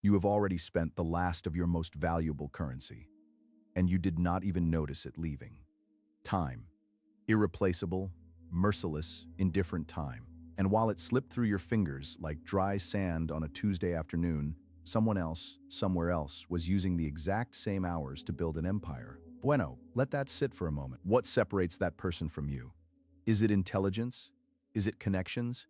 You have already spent the last of your most valuable currency, and you did not even notice it leaving. Time. Irreplaceable, merciless, indifferent time. And while it slipped through your fingers like dry sand on a Tuesday afternoon, someone else, somewhere else, was using the exact same hours to build an empire. Bueno, let that sit for a moment. What separates that person from you? Is it intelligence? Is it connections?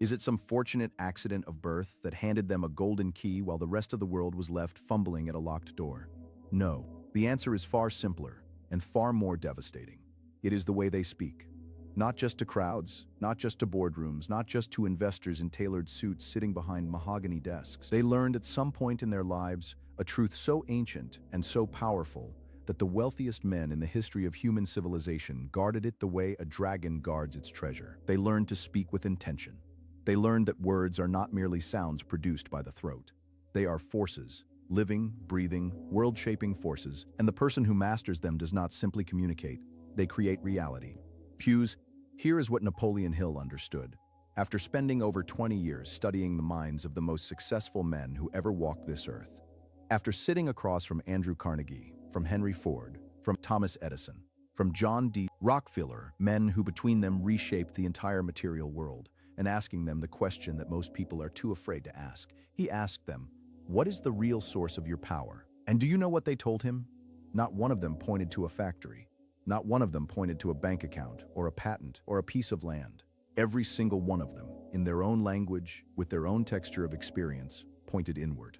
Is it some fortunate accident of birth that handed them a golden key while the rest of the world was left fumbling at a locked door? No, the answer is far simpler and far more devastating. It is the way they speak. Not just to crowds, not just to boardrooms, not just to investors in tailored suits sitting behind mahogany desks. They learned at some point in their lives a truth so ancient and so powerful that the wealthiest men in the history of human civilization guarded it the way a dragon guards its treasure. They learned to speak with intention. They learned that words are not merely sounds produced by the throat. They are forces, living, breathing, world-shaping forces, and the person who masters them does not simply communicate, they create reality. Pews, here is what Napoleon Hill understood. After spending over 20 years studying the minds of the most successful men who ever walked this earth, after sitting across from Andrew Carnegie, from Henry Ford, from Thomas Edison, from John D. Rockefeller, men who between them reshaped the entire material world, and asking them the question that most people are too afraid to ask. He asked them, "What is the real source of your power?" And do you know what they told him? Not one of them pointed to a factory. Not one of them pointed to a bank account, or a patent, or a piece of land. Every single one of them, in their own language, with their own texture of experience, pointed inward.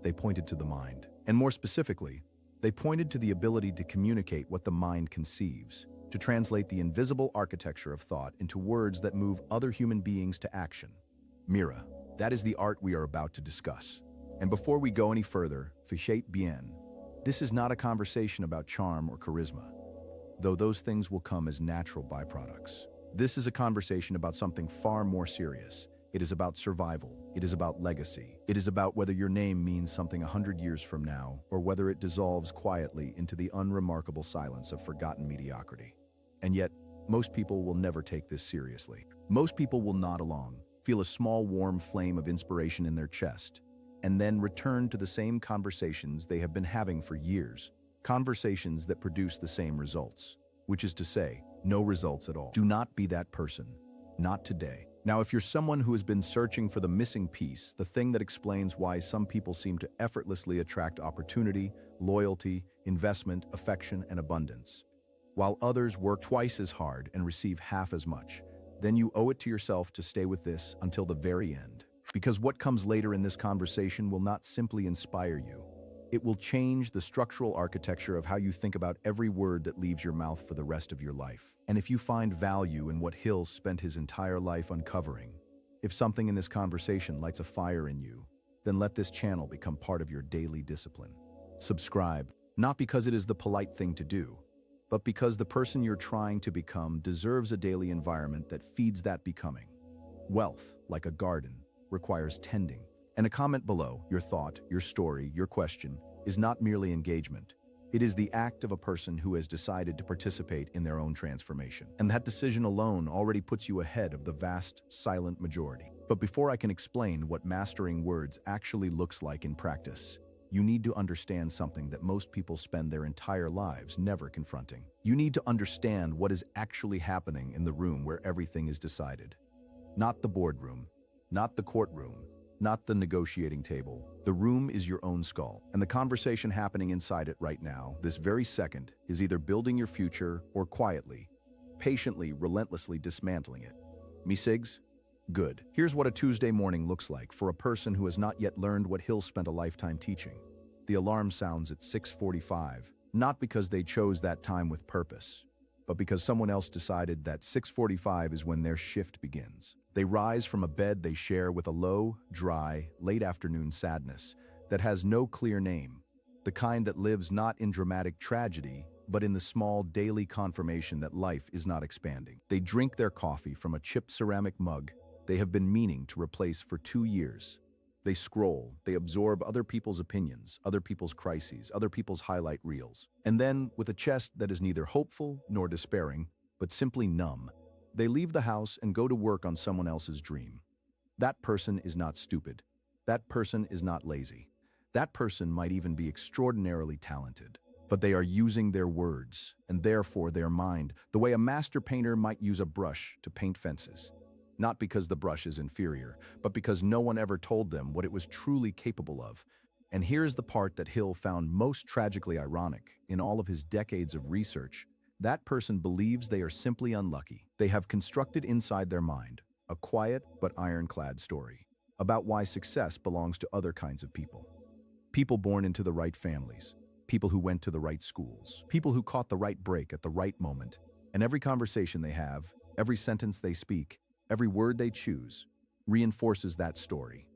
They pointed to the mind. And more specifically, they pointed to the ability to communicate what the mind conceives, to translate the invisible architecture of thought into words that move other human beings to action. Mira, that is the art we are about to discuss. And before we go any further, fichez bien, this is not a conversation about charm or charisma, though those things will come as natural byproducts. This is a conversation about something far more serious. It is about survival. It is about legacy. It is about whether your name means something 100 years from now, or whether it dissolves quietly into the unremarkable silence of forgotten mediocrity. And yet, most people will never take this seriously. Most people will nod along, feel a small warm flame of inspiration in their chest, and then return to the same conversations they have been having for years. Conversations that produce the same results, which is to say, no results at all. Do not be that person. Not today. Now, if you're someone who has been searching for the missing piece, the thing that explains why some people seem to effortlessly attract opportunity, loyalty, investment, affection, and abundance, while others work twice as hard and receive half as much, then you owe it to yourself to stay with this until the very end. Because what comes later in this conversation will not simply inspire you. It will change the structural architecture of how you think about every word that leaves your mouth for the rest of your life. And if you find value in what Hill spent his entire life uncovering, if something in this conversation lights a fire in you, then let this channel become part of your daily discipline. Subscribe, not because it is the polite thing to do, but because the person you're trying to become deserves a daily environment that feeds that becoming. Wealth, like a garden, requires tending. And a comment below, your thought, your story, your question, is not merely engagement. It is the act of a person who has decided to participate in their own transformation. And that decision alone already puts you ahead of the vast, silent majority. But before I can explain what mastering words actually looks like in practice, you need to understand something that most people spend their entire lives never confronting. You need to understand what is actually happening in the room where everything is decided. Not the boardroom, not the courtroom, not the negotiating table. The room is your own skull, and the conversation happening inside it right now, this very second, is either building your future or quietly, patiently, relentlessly dismantling it. Me sigs? Good. Here's what a Tuesday morning looks like for a person who has not yet learned what Hill spent a lifetime teaching. The alarm sounds at 6:45, not because they chose that time with purpose, but because someone else decided that 6:45 is when their shift begins. They rise from a bed they share with a low, dry, late afternoon sadness that has no clear name, the kind that lives not in dramatic tragedy, but in the small daily confirmation that life is not expanding. They drink their coffee from a chipped ceramic mug they have been meaning to replace for 2 years. They scroll, they absorb other people's opinions, other people's crises, other people's highlight reels. And then, with a chest that is neither hopeful nor despairing, but simply numb, they leave the house and go to work on someone else's dream. That person is not stupid. That person is not lazy. That person might even be extraordinarily talented. But they are using their words, and therefore their mind, the way a master painter might use a brush to paint fences. Not because the brush is inferior, but because no one ever told them what it was truly capable of. And here's the part that Hill found most tragically ironic in all of his decades of research. That person believes they are simply unlucky. They have constructed inside their mind a quiet but ironclad story about why success belongs to other kinds of people. People born into the right families, people who went to the right schools, people who caught the right break at the right moment, and every conversation they have, every sentence they speak, every word they choose, reinforces that story.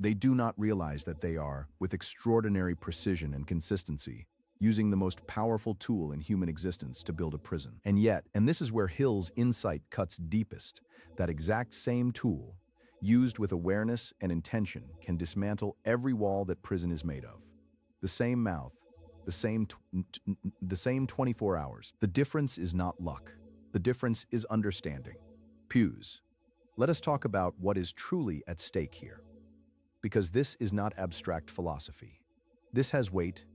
They do not realize that they are, with extraordinary precision and consistency, using the most powerful tool in human existence to build a prison. And yet, and this is where Hill's insight cuts deepest, that exact same tool, used with awareness and intention, can dismantle every wall that prison is made of. The same mouth, the same 24 hours. The difference is not luck. The difference is understanding. Pews. Let us talk about what is truly at stake here. Because this is not abstract philosophy. This has weight.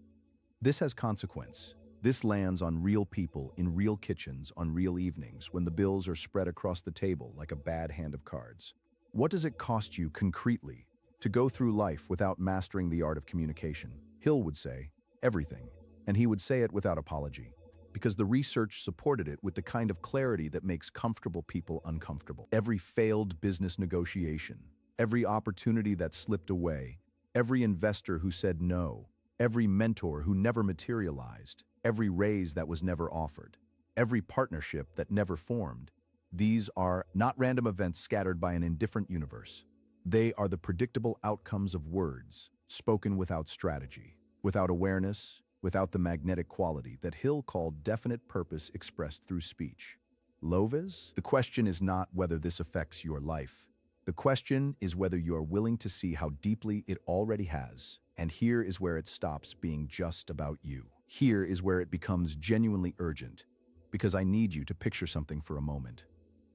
This has consequence. This lands on real people in real kitchens on real evenings when the bills are spread across the table like a bad hand of cards. What does it cost you concretely to go through life without mastering the art of communication? Hill would say, everything. And he would say it without apology, because the research supported it with the kind of clarity that makes comfortable people uncomfortable. Every failed business negotiation, every opportunity that slipped away, every investor who said no, every mentor who never materialized, every raise that was never offered, every partnership that never formed. These are not random events scattered by an indifferent universe. They are the predictable outcomes of words, spoken without strategy, without awareness, without the magnetic quality that Hill called definite purpose expressed through speech. Loves? The question is not whether this affects your life. The question is whether you are willing to see how deeply it already has. And here is where it stops being just about you. Here is where it becomes genuinely urgent, because I need you to picture something for a moment.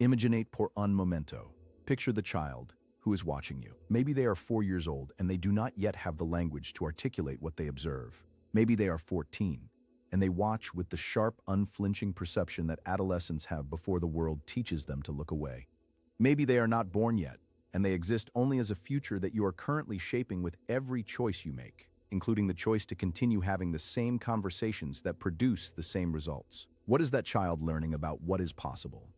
Imaginate por un momento. Picture the child who is watching you. Maybe they are 4 years old and they do not yet have the language to articulate what they observe. Maybe they are 14 and they watch with the sharp, unflinching perception that adolescents have before the world teaches them to look away. Maybe they are not born yet and they exist only as a future that you are currently shaping with every choice you make, including the choice to continue having the same conversations that produce the same results. What is that child learning about what is possible?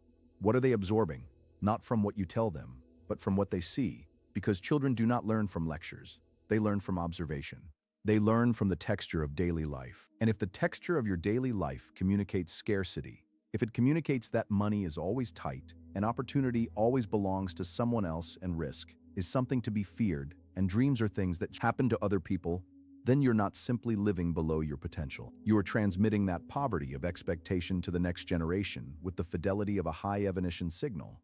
What are they absorbing? Not from what you tell them, but from what they see, because children do not learn from lectures. They learn from observation. They learn from the texture of daily life. And if the texture of your daily life communicates scarcity, if it communicates that money is always tight, and opportunity always belongs to someone else, and risk is something to be feared, and dreams are things that happen to other people, then you're not simply living below your potential. You are transmitting that poverty of expectation to the next generation with the fidelity of a high-definition signal.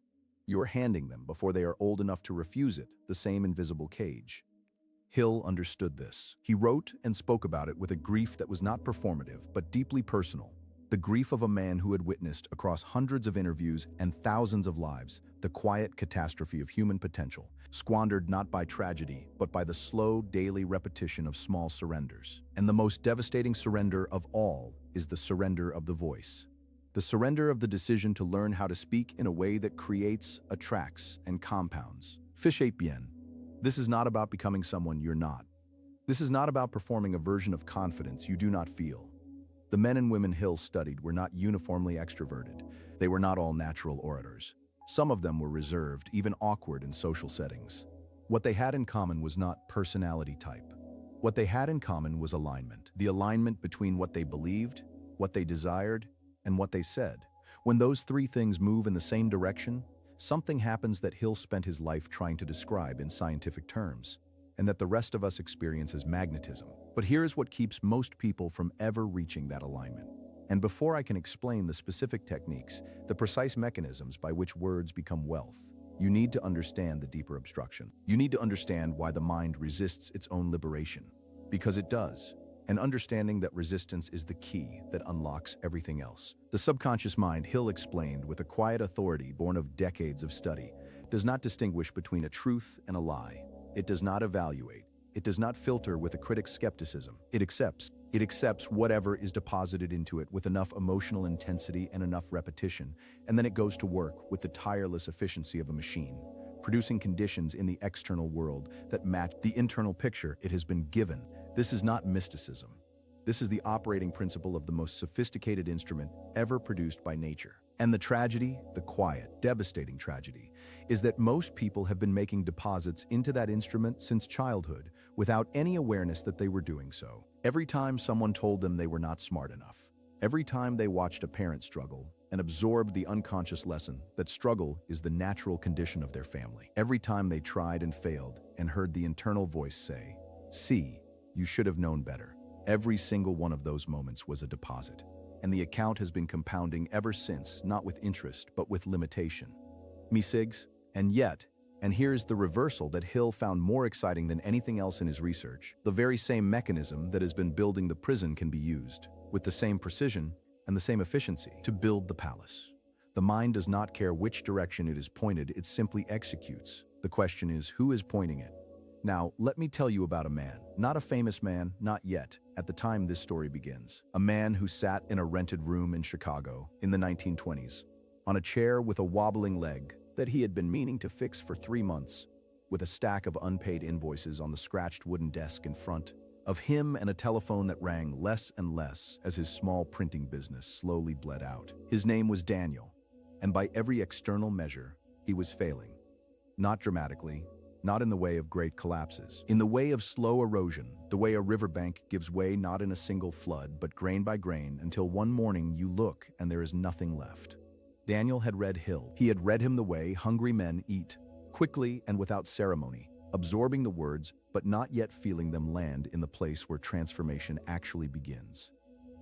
You are handing them, before they are old enough to refuse it, the same invisible cage. Hill understood this. He wrote and spoke about it with a grief that was not performative, but deeply personal. The grief of a man who had witnessed, across hundreds of interviews and thousands of lives, the quiet catastrophe of human potential, squandered not by tragedy, but by the slow, daily repetition of small surrenders. And the most devastating surrender of all is the surrender of the voice. The surrender of the decision to learn how to speak in a way that creates, attracts, and compounds. Fiche bien. This is not about becoming someone you're not. This is not about performing a version of confidence you do not feel. The men and women Hill studied were not uniformly extroverted. They were not all natural orators. Some of them were reserved, even awkward in social settings. What they had in common was not personality type. What they had in common was alignment. The alignment between what they believed, what they desired, and what they said. When those three things move in the same direction, something happens that Hill spent his life trying to describe in scientific terms, and that the rest of us experience as magnetism. But here's what keeps most people from ever reaching that alignment. And before I can explain the specific techniques, the precise mechanisms by which words become wealth, you need to understand the deeper obstruction. You need to understand why the mind resists its own liberation. Because it does. And understanding that resistance is the key that unlocks everything else. The subconscious mind, Hill explained with a quiet authority born of decades of study, does not distinguish between a truth and a lie. It does not evaluate. It does not filter with a critic's skepticism. It accepts. It accepts whatever is deposited into it with enough emotional intensity and enough repetition, and then it goes to work with the tireless efficiency of a machine, producing conditions in the external world that match the internal picture it has been given. This is not mysticism. This is the operating principle of the most sophisticated instrument ever produced by nature. And the tragedy, the quiet, devastating tragedy, is that most people have been making deposits into that instrument since childhood without any awareness that they were doing so. Every time someone told them they were not smart enough, every time they watched a parent struggle and absorbed the unconscious lesson that struggle is the natural condition of their family, every time they tried and failed and heard the internal voice say, "See, you should have known better," every single one of those moments was a deposit. And the account has been compounding ever since, not with interest, but with limitation. Me sigs? And yet, and here's the reversal that Hill found more exciting than anything else in his research, the very same mechanism that has been building the prison can be used, with the same precision and the same efficiency, to build the palace. The mind does not care which direction it is pointed, it simply executes. The question is, who is pointing it? Now, let me tell you about a man, not a famous man, not yet, at the time this story begins. A man who sat in a rented room in Chicago in the 1920s, on a chair with a wobbling leg that he had been meaning to fix for 3 months, with a stack of unpaid invoices on the scratched wooden desk in front of him and a telephone that rang less and less as his small printing business slowly bled out. His name was Daniel, and by every external measure, he was failing. Not dramatically, not in the way of great collapses. In the way of slow erosion, the way a riverbank gives way not in a single flood, but grain by grain, until one morning you look and there is nothing left. Daniel had read Hill. He had read him the way hungry men eat, quickly and without ceremony, absorbing the words, but not yet feeling them land in the place where transformation actually begins.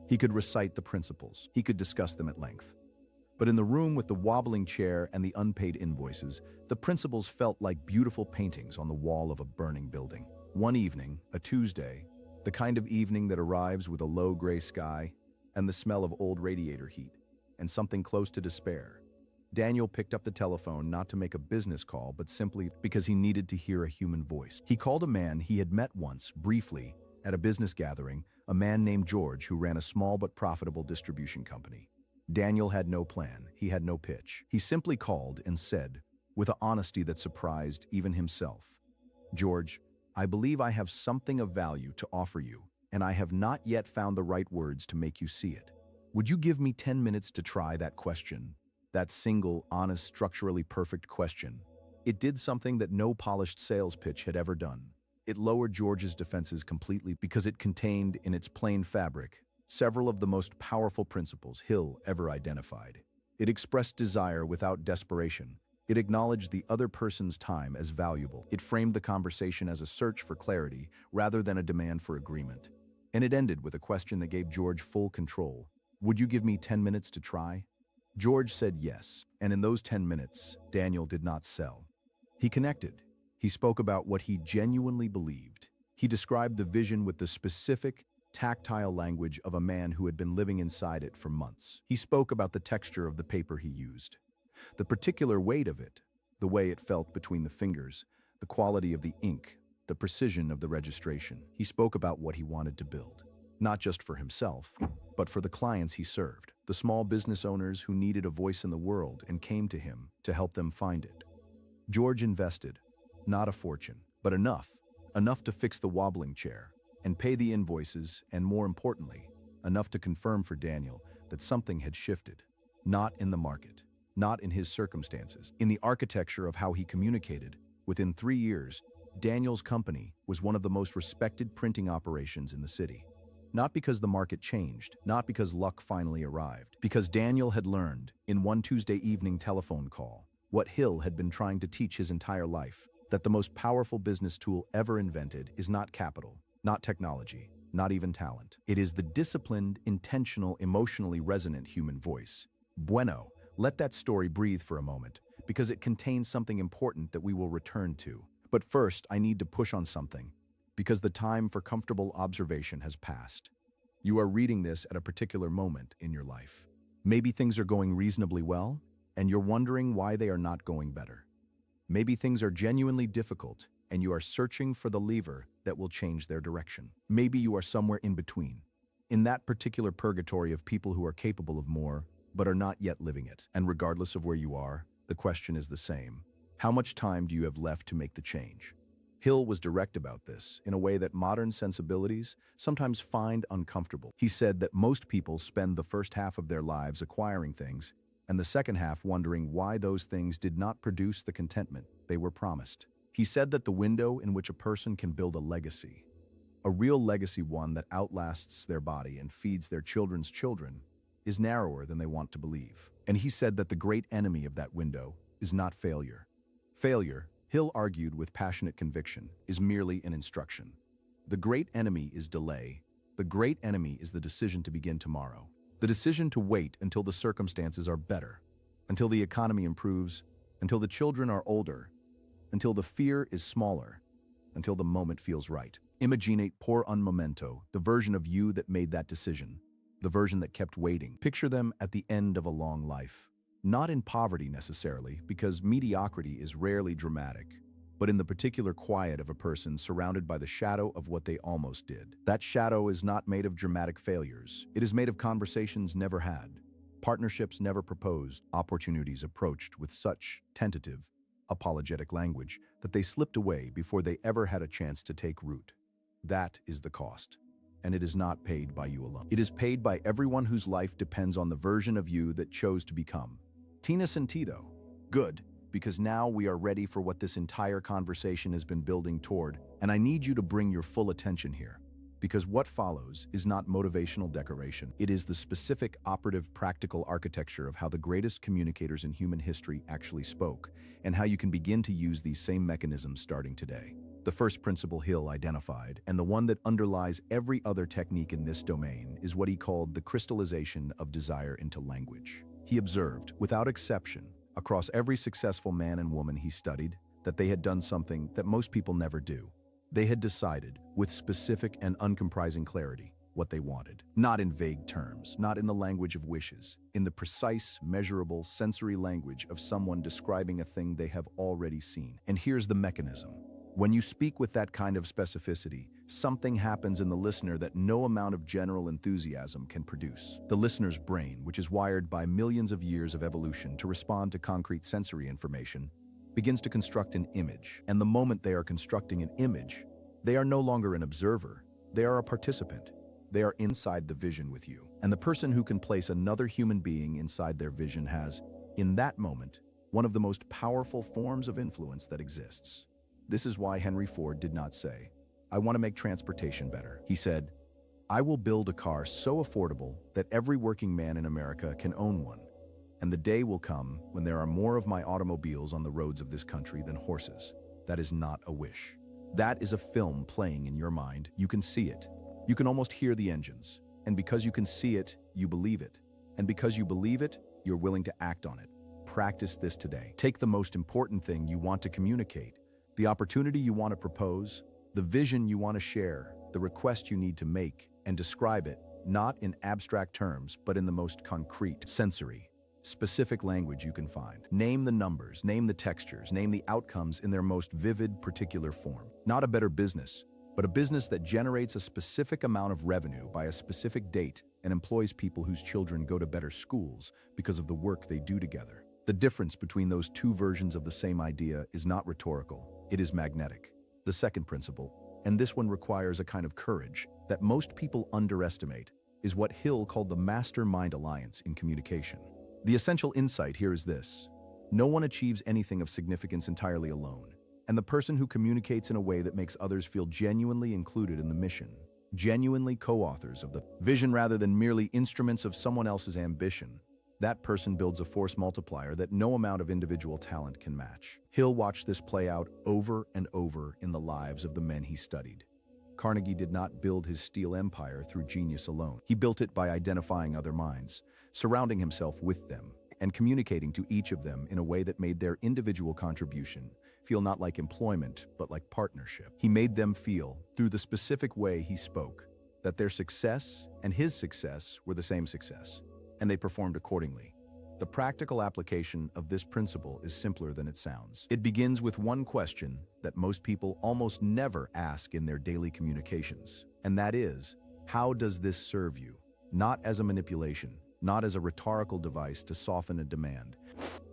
He could recite the principles. He could discuss them at length. But in the room with the wobbling chair and the unpaid invoices, the principles felt like beautiful paintings on the wall of a burning building. One evening, a Tuesday, the kind of evening that arrives with a low gray sky and the smell of old radiator heat, and something close to despair, Daniel picked up the telephone not to make a business call, but simply because he needed to hear a human voice. He called a man he had met once, briefly, at a business gathering, a man named George who ran a small but profitable distribution company. Daniel had no plan, he had no pitch. He simply called and said, with an honesty that surprised even himself, "George, I believe I have something of value to offer you, and I have not yet found the right words to make you see it. Would you give me 10 minutes to try that question? That single, honest, structurally perfect question." It did something that no polished sales pitch had ever done. It lowered George's defenses completely because it contained in its plain fabric several of the most powerful principles Hill ever identified. It expressed desire without desperation. It acknowledged the other person's time as valuable. It framed the conversation as a search for clarity rather than a demand for agreement. And it ended with a question that gave George full control. "Would you give me 10 minutes to try?" George said yes, and in those 10 minutes, Daniel did not sell. He connected. He spoke about what he genuinely believed. He described the vision with the specific, tactile language of a man who had been living inside it for months. He spoke about the texture of the paper he used, the particular weight of it, the way it felt between the fingers, the quality of the ink, the precision of the registration. He spoke about what he wanted to build, not just for himself, but for the clients he served, the small business owners who needed a voice in the world and came to him to help them find it. George invested, not a fortune, but enough to fix the wobbling chair and pay the invoices, and more importantly, enough to confirm for Daniel that something had shifted, not in the market, not in his circumstances, in the architecture of how he communicated. Within 3 years, Daniel's company was one of the most respected printing operations in the city. Not because the market changed, not because luck finally arrived, because Daniel had learned, in one Tuesday evening telephone call, what Hill had been trying to teach his entire life, that the most powerful business tool ever invented is not capital, not technology, not even talent. It is the disciplined, intentional, emotionally resonant human voice. Bueno, let that story breathe for a moment, because it contains something important that we will return to. But first, I need to push on something, because the time for comfortable observation has passed. You are reading this at a particular moment in your life. Maybe things are going reasonably well, and you're wondering why they are not going better. Maybe things are genuinely difficult, and you are searching for the lever that will change their direction. Maybe you are somewhere in between, in that particular purgatory of people who are capable of more, but are not yet living it. And regardless of where you are, the question is the same. How much time do you have left to make the change? Hill was direct about this, in a way that modern sensibilities sometimes find uncomfortable. He said that most people spend the first half of their lives acquiring things, and the second half wondering why those things did not produce the contentment they were promised. He said that the window in which a person can build a legacy, a real legacy, one that outlasts their body and feeds their children's children, is narrower than they want to believe. And he said that the great enemy of that window is not failure. Failure, Hill argued with passionate conviction, is merely an instruction. The great enemy is delay. The great enemy is the decision to begin tomorrow. The decision to wait until the circumstances are better, until the economy improves, until the children are older, until the fear is smaller, until the moment feels right. Imaginate por un momento the version of you that made that decision, the version that kept waiting. Picture them at the end of a long life. Not in poverty necessarily, because mediocrity is rarely dramatic, but in the particular quiet of a person surrounded by the shadow of what they almost did. That shadow is not made of dramatic failures. It is made of conversations never had, partnerships never proposed, opportunities approached with such tentative, apologetic language that they slipped away before they ever had a chance to take root. That is the cost. And it is not paid by you alone. It is paid by everyone whose life depends on the version of you that chose to become. Tina Sentido. Good, because now we are ready for what this entire conversation has been building toward, and I need you to bring your full attention here. Because what follows is not motivational decoration. It is the specific, operative, practical architecture of how the greatest communicators in human history actually spoke, and how you can begin to use these same mechanisms starting today. The first principle Hill identified, and the one that underlies every other technique in this domain, is what he called the crystallization of desire into language. He observed, without exception, across every successful man and woman he studied, that they had done something that most people never do. They had decided, with specific and uncomprising clarity, what they wanted. Not in vague terms, not in the language of wishes, in the precise, measurable, sensory language of someone describing a thing they have already seen. And here's the mechanism. When you speak with that kind of specificity, something happens in the listener that no amount of general enthusiasm can produce. The listener's brain, which is wired by millions of years of evolution to respond to concrete sensory information, begins to construct an image. And the moment they are constructing an image, they are no longer an observer, they are a participant. They are inside the vision with you. And the person who can place another human being inside their vision has, in that moment, one of the most powerful forms of influence that exists. This is why Henry Ford did not say, "I want to make transportation better." He said, "I will build a car so affordable that every working man in America can own one. And the day will come when there are more of my automobiles on the roads of this country than horses." That is not a wish. That is a film playing in your mind. You can see it. You can almost hear the engines. And because you can see it, you believe it. And because you believe it, you're willing to act on it. Practice this today. Take the most important thing you want to communicate, the opportunity you want to propose, the vision you want to share, the request you need to make, and describe it, not in abstract terms, but in the most concrete, sensory, specific language you can find. Name the numbers, name the textures, name the outcomes in their most vivid, particular form. Not a better business, but a business that generates a specific amount of revenue by a specific date and employs people whose children go to better schools because of the work they do together. The difference between those two versions of the same idea is not rhetorical. It is magnetic. The second principle, and this one requires a kind of courage that most people underestimate, is what Hill called the master-mind alliance in communication. The essential insight here is this: no one achieves anything of significance entirely alone, and the person who communicates in a way that makes others feel genuinely included in the mission, genuinely co-authors of the vision rather than merely instruments of someone else's ambition, that person builds a force multiplier that no amount of individual talent can match. Hill watched this play out over and over in the lives of the men he studied. Carnegie did not build his steel empire through genius alone. He built it by identifying other minds, surrounding himself with them, and communicating to each of them in a way that made their individual contribution feel not like employment, but like partnership. He made them feel, through the specific way he spoke, that their success and his success were the same success, and they performed accordingly. The practical application of this principle is simpler than it sounds. It begins with one question that most people almost never ask in their daily communications, and that is, how does this serve you? Not as a manipulation, not as a rhetorical device to soften a demand,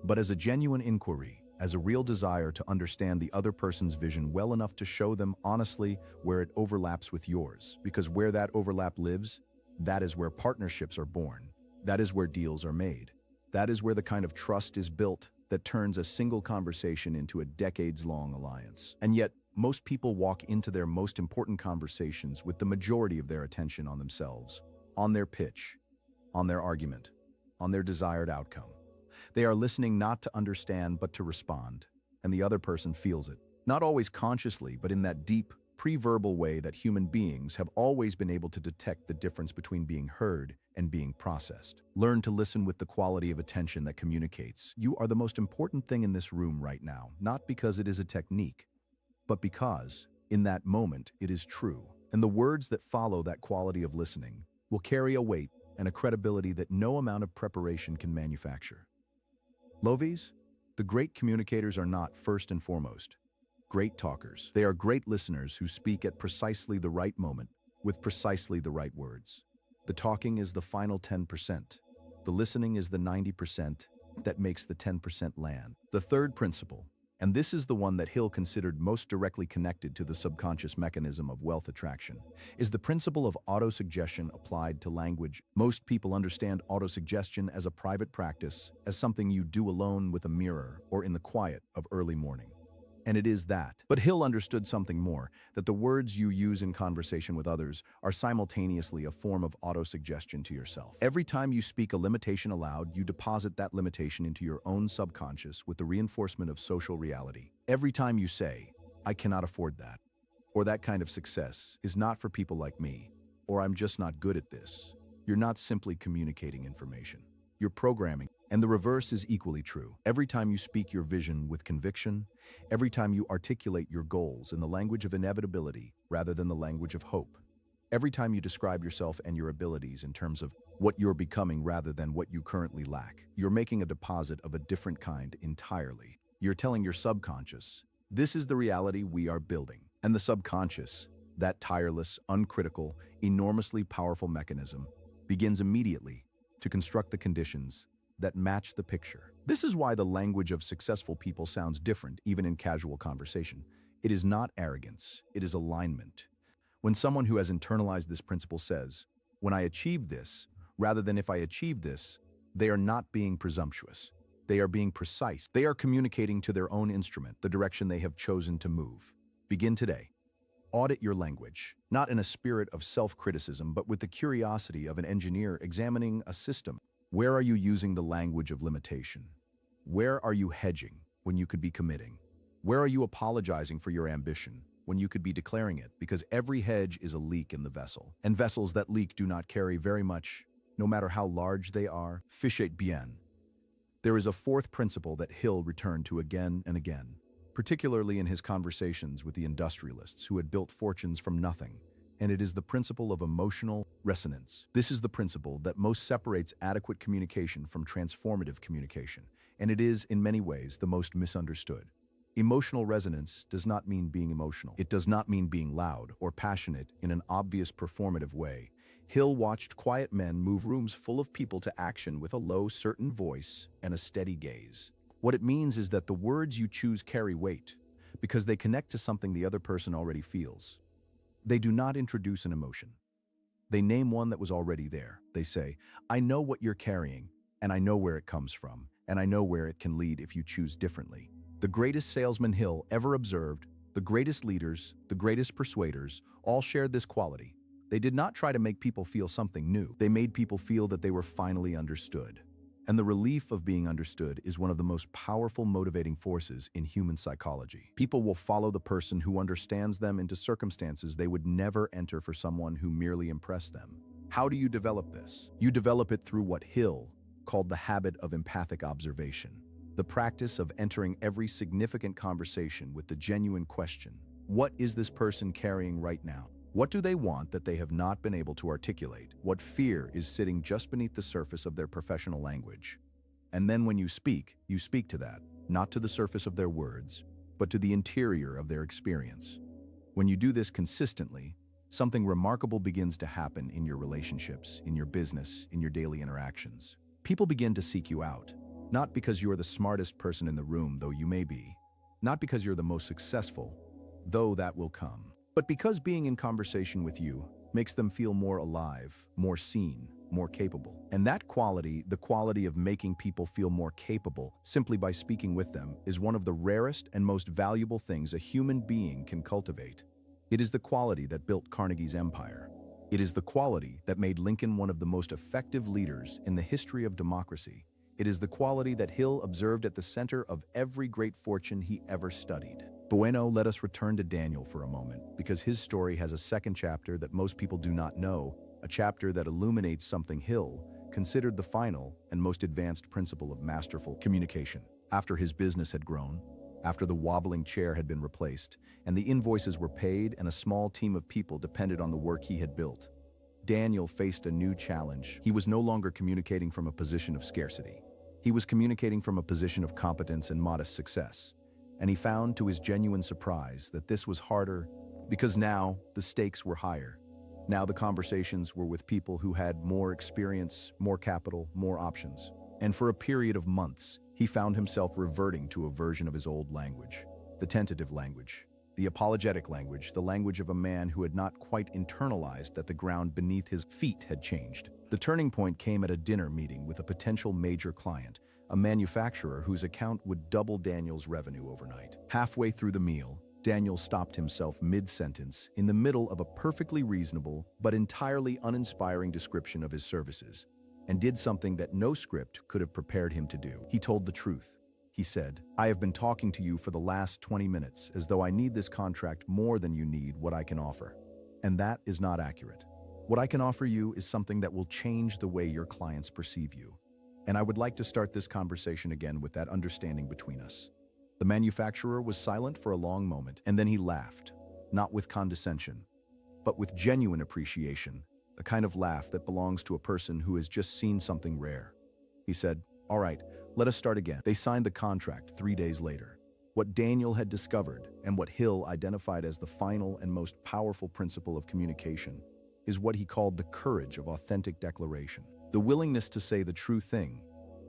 but as a genuine inquiry, as a real desire to understand the other person's vision well enough to show them honestly where it overlaps with yours. Because where that overlap lives, that is where partnerships are born. That is where deals are made. That is where the kind of trust is built that turns a single conversation into a decades-long alliance. And yet, most people walk into their most important conversations with the majority of their attention on themselves, on their pitch, on their argument, on their desired outcome. They are listening not to understand but to respond, and the other person feels it. Not always consciously, but in that deep, pre-verbal way that human beings have always been able to detect the difference between being heard and being processed. Learn to listen with the quality of attention that communicates. You are the most important thing in this room right now, not because it is a technique, but because, in that moment, it is true. And the words that follow that quality of listening will carry a weight and a credibility that no amount of preparation can manufacture. Lovies, the great communicators are not, first and foremost, great talkers. They are great listeners who speak at precisely the right moment, with precisely the right words. The talking is the final 10%. The listening is the 90% that makes the 10% land. The third principle, and this is the one that Hill considered most directly connected to the subconscious mechanism of wealth attraction, is the principle of autosuggestion applied to language. Most people understand autosuggestion as a private practice, as something you do alone with a mirror or in the quiet of early morning. And it is that. But Hill understood something more, that the words you use in conversation with others are simultaneously a form of autosuggestion to yourself. Every time you speak a limitation aloud, you deposit that limitation into your own subconscious with the reinforcement of social reality. Every time you say, I cannot afford that, or that kind of success is not for people like me, or I'm just not good at this, you're not simply communicating information. You're programming. And the reverse is equally true. Every time you speak your vision with conviction, every time you articulate your goals in the language of inevitability rather than the language of hope, every time you describe yourself and your abilities in terms of what you're becoming rather than what you currently lack, you're making a deposit of a different kind entirely. You're telling your subconscious, this is the reality we are building. And the subconscious, that tireless, uncritical, enormously powerful mechanism, begins immediately to construct the conditions that match the picture. This is why the language of successful people sounds different, even in casual conversation. It is not arrogance, it is alignment. When someone who has internalized this principle says, when I achieve this, rather than if I achieve this, they are not being presumptuous. They are being precise. They are communicating to their own instrument, the direction they have chosen to move. Begin today. Audit your language, not in a spirit of self-criticism, but with the curiosity of an engineer examining a system. Where are you using the language of limitation? Where are you hedging when you could be committing? Where are you apologizing for your ambition when you could be declaring it? Because every hedge is a leak in the vessel, and vessels that leak do not carry very much, no matter how large they are. Fichez bien. There is a fourth principle that Hill returned to again and again, particularly in his conversations with the industrialists who had built fortunes from nothing, and it is the principle of emotional resonance. This is the principle that most separates adequate communication from transformative communication, and it is, in many ways, the most misunderstood. Emotional resonance does not mean being emotional. It does not mean being loud or passionate in an obvious performative way. Hill watched quiet men move rooms full of people to action with a low, certain voice and a steady gaze. What it means is that the words you choose carry weight because they connect to something the other person already feels. They do not introduce an emotion. They name one that was already there. They say, I know what you're carrying, and I know where it comes from, and I know where it can lead if you choose differently. The greatest salesman Hill ever observed, the greatest leaders, the greatest persuaders, all shared this quality. They did not try to make people feel something new. They made people feel that they were finally understood. And the relief of being understood is one of the most powerful motivating forces in human psychology. People will follow the person who understands them into circumstances they would never enter for someone who merely impressed them. How do you develop this? You develop it through what Hill called the habit of empathic observation, the practice of entering every significant conversation with the genuine question, what is this person carrying right now? What do they want that they have not been able to articulate? What fear is sitting just beneath the surface of their professional language? And then when you speak to that, not to the surface of their words, but to the interior of their experience. When you do this consistently, something remarkable begins to happen in your relationships, in your business, in your daily interactions. People begin to seek you out, not because you are the smartest person in the room, though you may be, not because you're the most successful, though that will come, but because being in conversation with you makes them feel more alive, more seen, more capable. And that quality, the quality of making people feel more capable simply by speaking with them, is one of the rarest and most valuable things a human being can cultivate. It is the quality that built Carnegie's empire. It is the quality that made Lincoln one of the most effective leaders in the history of democracy. It is the quality that Hill observed at the center of every great fortune he ever studied. Bueno, let us return to Daniel for a moment, because his story has a second chapter that most people do not know, a chapter that illuminates something Hill considered the final and most advanced principle of masterful communication. After his business had grown, after the wobbling chair had been replaced, and the invoices were paid and a small team of people depended on the work he had built, Daniel faced a new challenge. He was no longer communicating from a position of scarcity. He was communicating from a position of competence and modest success. And he found, to his genuine surprise, that this was harder because now the stakes were higher. Now the conversations were with people who had more experience, more capital, more options. And for a period of months, he found himself reverting to a version of his old language, the tentative language, the apologetic language, the language of a man who had not quite internalized that the ground beneath his feet had changed. The turning point came at a dinner meeting with a potential major client, a manufacturer whose account would double Daniel's revenue overnight. Halfway through the meal, Daniel stopped himself mid-sentence in the middle of a perfectly reasonable but entirely uninspiring description of his services, and did something that no script could have prepared him to do. He told the truth. He said, "I have been talking to you for the last 20 minutes as though I need this contract more than you need what I can offer. And that is not accurate. What I can offer you is something that will change the way your clients perceive you. And I would like to start this conversation again with that understanding between us." The manufacturer was silent for a long moment, and then he laughed, not with condescension, but with genuine appreciation, the kind of laugh that belongs to a person who has just seen something rare. He said, "All right, let us start again." They signed the contract 3 days later. What Daniel had discovered, and what Hill identified as the final and most powerful principle of communication, is what he called the courage of authentic declaration. The willingness to say the true thing,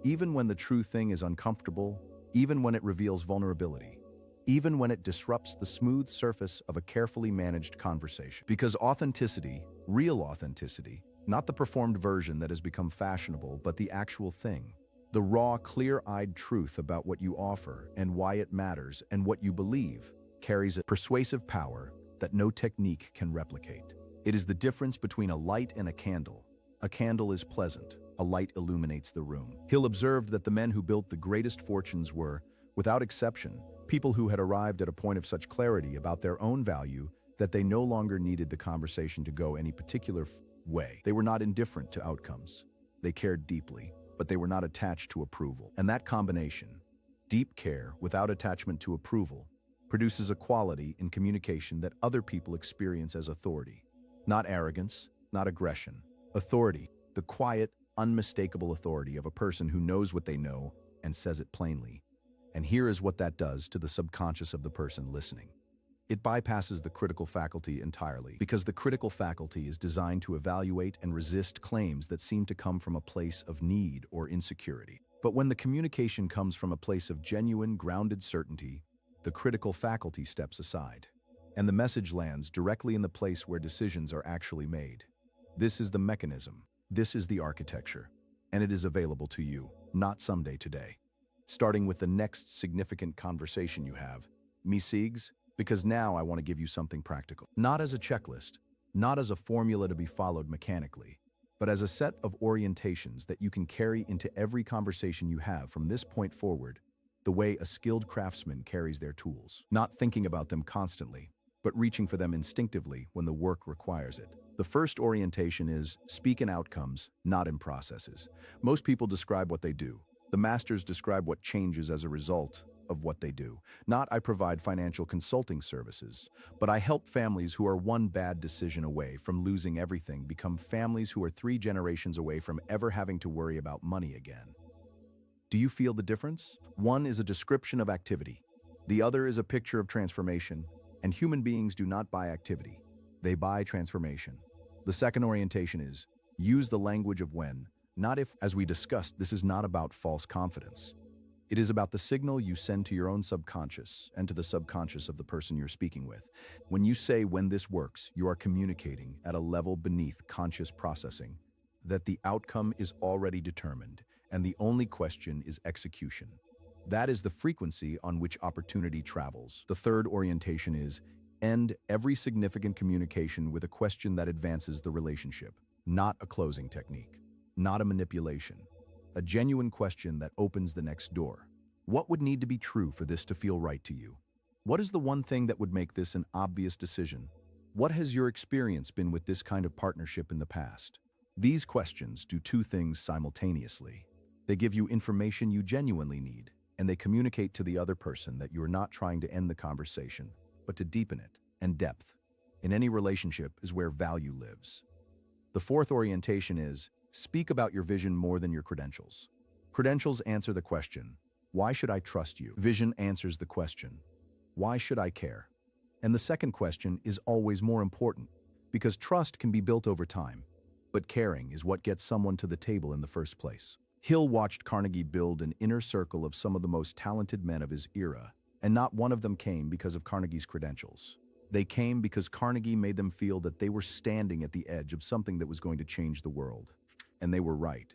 even when the true thing is uncomfortable, even when it reveals vulnerability, even when it disrupts the smooth surface of a carefully managed conversation. Because authenticity, real authenticity, not the performed version that has become fashionable, but the actual thing, the raw, clear-eyed truth about what you offer and why it matters and what you believe, carries a persuasive power that no technique can replicate. It is the difference between a light and a candle. A candle is pleasant. A light illuminates the room. Hill observed that the men who built the greatest fortunes were, without exception, people who had arrived at a point of such clarity about their own value that they no longer needed the conversation to go any particular way. They were not indifferent to outcomes. They cared deeply, but they were not attached to approval. And that combination, deep care without attachment to approval, produces a quality in communication that other people experience as authority. Not arrogance, not aggression. Authority, the quiet, unmistakable authority of a person who knows what they know and says it plainly. And here is what that does to the subconscious of the person listening. It bypasses the critical faculty entirely, because the critical faculty is designed to evaluate and resist claims that seem to come from a place of need or insecurity. But when the communication comes from a place of genuine, grounded certainty, the critical faculty steps aside, and the message lands directly in the place where decisions are actually made. This is the mechanism. This is the architecture, and it is available to you, not someday, today. Starting with the next significant conversation you have, me Siegs, because now I want to give you something practical. Not as a checklist, not as a formula to be followed mechanically, but as a set of orientations that you can carry into every conversation you have from this point forward, the way a skilled craftsman carries their tools. Not thinking about them constantly, but reaching for them instinctively when the work requires it. The first orientation is speak in outcomes, not in processes. Most people describe what they do. The masters describe what changes as a result of what they do. Not I provide financial consulting services, but I help families who are one bad decision away from losing everything become families who are 3 generations away from ever having to worry about money again. Do you feel the difference? One is a description of activity. The other is a picture of transformation. And human beings do not buy activity. They buy transformation. The second orientation is use the language of when, not if. As we discussed, this is not about false confidence. It is about the signal you send to your own subconscious and to the subconscious of the person you're speaking with. When you say when this works, you are communicating at a level beneath conscious processing, that the outcome is already determined, and the only question is execution. That is the frequency on which opportunity travels. The third orientation is end every significant communication with a question that advances the relationship, not a closing technique, not a manipulation. A genuine question that opens the next door. What would need to be true for this to feel right to you? What is the one thing that would make this an obvious decision? What has your experience been with this kind of partnership in the past? These questions do two things simultaneously. They give you information you genuinely need, and they communicate to the other person that you are not trying to end the conversation, but to deepen it. And depth, in any relationship, is where value lives. The fourth orientation is speak about your vision more than your credentials. Credentials answer the question, why should I trust you? Vision answers the question, why should I care? And the second question is always more important, because trust can be built over time, but caring is what gets someone to the table in the first place. Hill watched Carnegie build an inner circle of some of the most talented men of his era, and not one of them came because of Carnegie's credentials. They came because Carnegie made them feel that they were standing at the edge of something that was going to change the world. And they were right.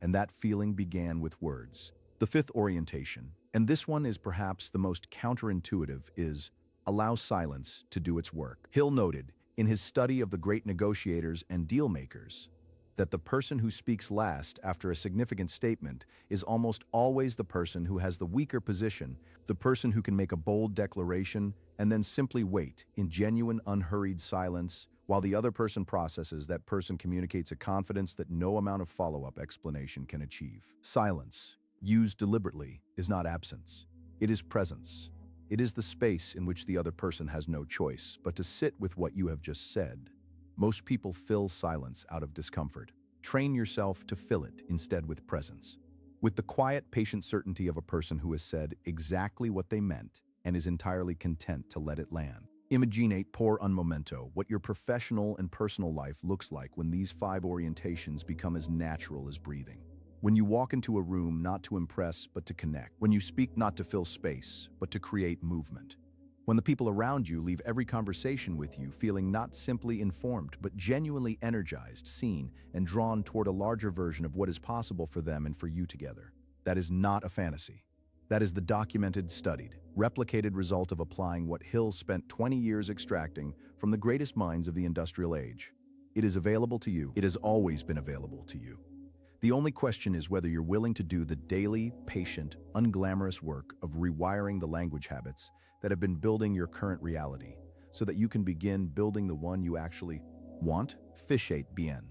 And that feeling began with words. The fifth orientation, and this one is perhaps the most counterintuitive, is allow silence to do its work. Hill noted, in his study of the great negotiators and deal makers, that the person who speaks last after a significant statement is almost always the person who has the weaker position, the person who can make a bold declaration and then simply wait in genuine, unhurried silence while the other person processes. That person communicates a confidence that no amount of follow-up explanation can achieve. Silence, used deliberately, is not absence. It is presence. It is the space in which the other person has no choice but to sit with what you have just said. Most people fill silence out of discomfort. Train yourself to fill it instead with presence. With the quiet, patient certainty of a person who has said exactly what they meant and is entirely content to let it land. Imaginate por un momento what your professional and personal life looks like when these 5 orientations become as natural as breathing. When you walk into a room not to impress but to connect. When you speak not to fill space but to create movement. When the people around you leave every conversation with you feeling not simply informed but genuinely energized, seen, and drawn toward a larger version of what is possible for them and for you together. That is not a fantasy. That is the documented, studied, replicated result of applying what Hill spent 20 years extracting from the greatest minds of the industrial age. It is available to you. It has always been available to you. The only question is whether you're willing to do the daily, patient, unglamorous work of rewiring the language habits that have been building your current reality, so that you can begin building the one you actually want. Fishate bien.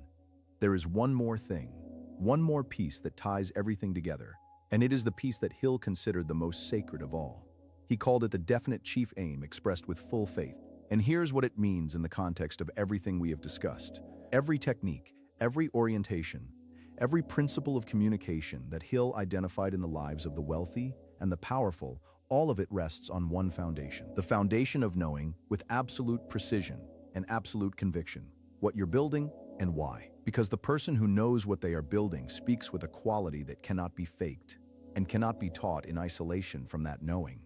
There is one more thing, one more piece that ties everything together, and it is the piece that Hill considered the most sacred of all. He called it the definite chief aim expressed with full faith. And here's what it means in the context of everything we have discussed. Every technique, every orientation, every principle of communication that Hill identified in the lives of the wealthy and the powerful, all of it rests on one foundation. The foundation of knowing with absolute precision and absolute conviction what you're building and why. Because the person who knows what they are building speaks with a quality that cannot be faked and cannot be taught in isolation from that knowing.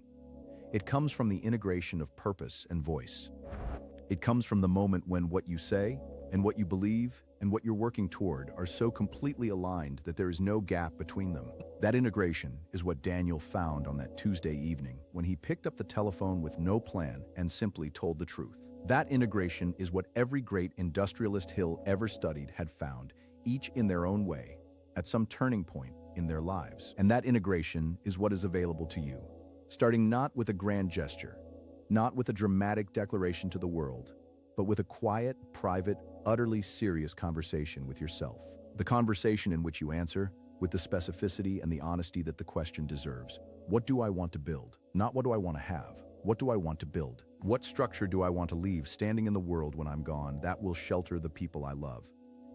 It comes from the integration of purpose and voice. It comes from the moment when what you say and what you believe and what you're working toward are so completely aligned that there is no gap between them. That integration is what Daniel found on that Tuesday evening when he picked up the telephone with no plan and simply told the truth. That integration is what every great industrialist Hill ever studied had found, each in their own way, at some turning point in their lives. And that integration is what is available to you, starting not with a grand gesture, not with a dramatic declaration to the world, but with a quiet, private, utterly serious conversation with yourself. The conversation in which you answer, with the specificity and the honesty that the question deserves. What do I want to build? Not what do I want to have? What do I want to build? What structure do I want to leave standing in the world when I'm gone that will shelter the people I love?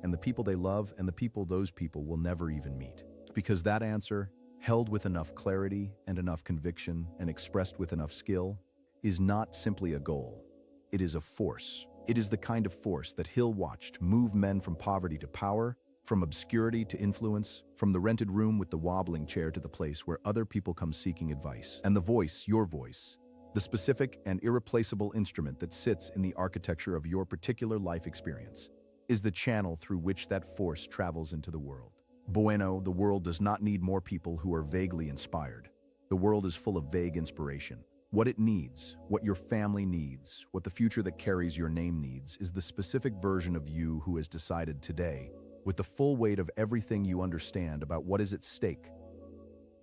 And the people they love and the people those people will never even meet. Because that answer held with enough clarity and enough conviction and expressed with enough skill, is not simply a goal. It is a force. It is the kind of force that Hill watched move men from poverty to power, from obscurity to influence, from the rented room with the wobbling chair to the place where other people come seeking advice. And the voice, your voice, the specific and irreplaceable instrument that sits in the architecture of your particular life experience, is the channel through which that force travels into the world. Bueno, the world does not need more people who are vaguely inspired. The world is full of vague inspiration. What it needs, what your family needs, what the future that carries your name needs, is the specific version of you who has decided today, with the full weight of everything you understand about what is at stake,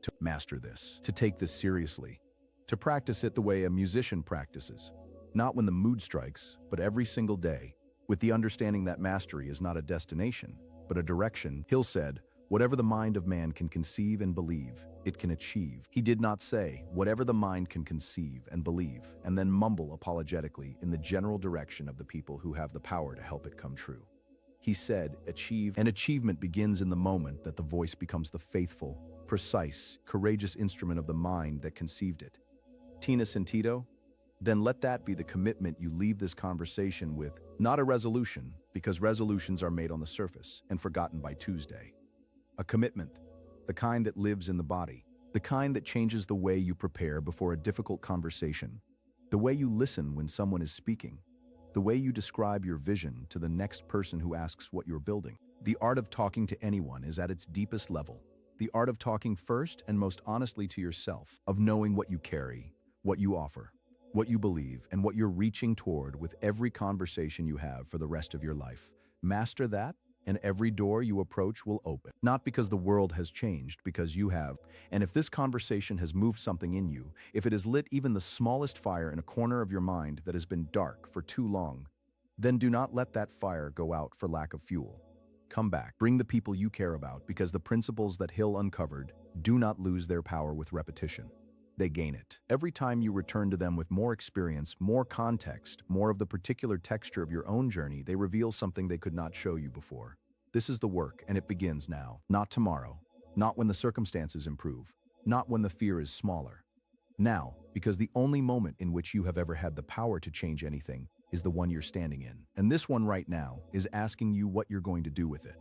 to master this, to take this seriously, to practice it the way a musician practices, not when the mood strikes, but every single day, with the understanding that mastery is not a destination, but a direction. Hill said, "Whatever the mind of man can conceive and believe, it can achieve." He did not say, "Whatever the mind can conceive and believe," and then mumble apologetically in the general direction of the people who have the power to help it come true. He said, "Achieve," and achievement begins in the moment that the voice becomes the faithful, precise, courageous instrument of the mind that conceived it. Tina Sentido? Then let that be the commitment you leave this conversation with, not a resolution, because resolutions are made on the surface and forgotten by Tuesday. A commitment, the kind that lives in the body, the kind that changes the way you prepare before a difficult conversation, the way you listen when someone is speaking, the way you describe your vision to the next person who asks what you're building. The art of talking to anyone is at its deepest level. The art of talking first and most honestly to yourself, of knowing what you carry, what you offer, what you believe, and what you're reaching toward with every conversation you have for the rest of your life. Master that, and every door you approach will open. Not because the world has changed, because you have. And if this conversation has moved something in you, if it has lit even the smallest fire in a corner of your mind that has been dark for too long, then do not let that fire go out for lack of fuel. Come back. Bring the people you care about, because the principles that Hill uncovered do not lose their power with repetition. They gain it. Every time you return to them with more experience, more context, more of the particular texture of your own journey, they reveal something they could not show you before. This is the work, and it begins now, not tomorrow, not when the circumstances improve, not when the fear is smaller. Now, because the only moment in which you have ever had the power to change anything is the one you're standing in. And this one right now is asking you what you're going to do with it.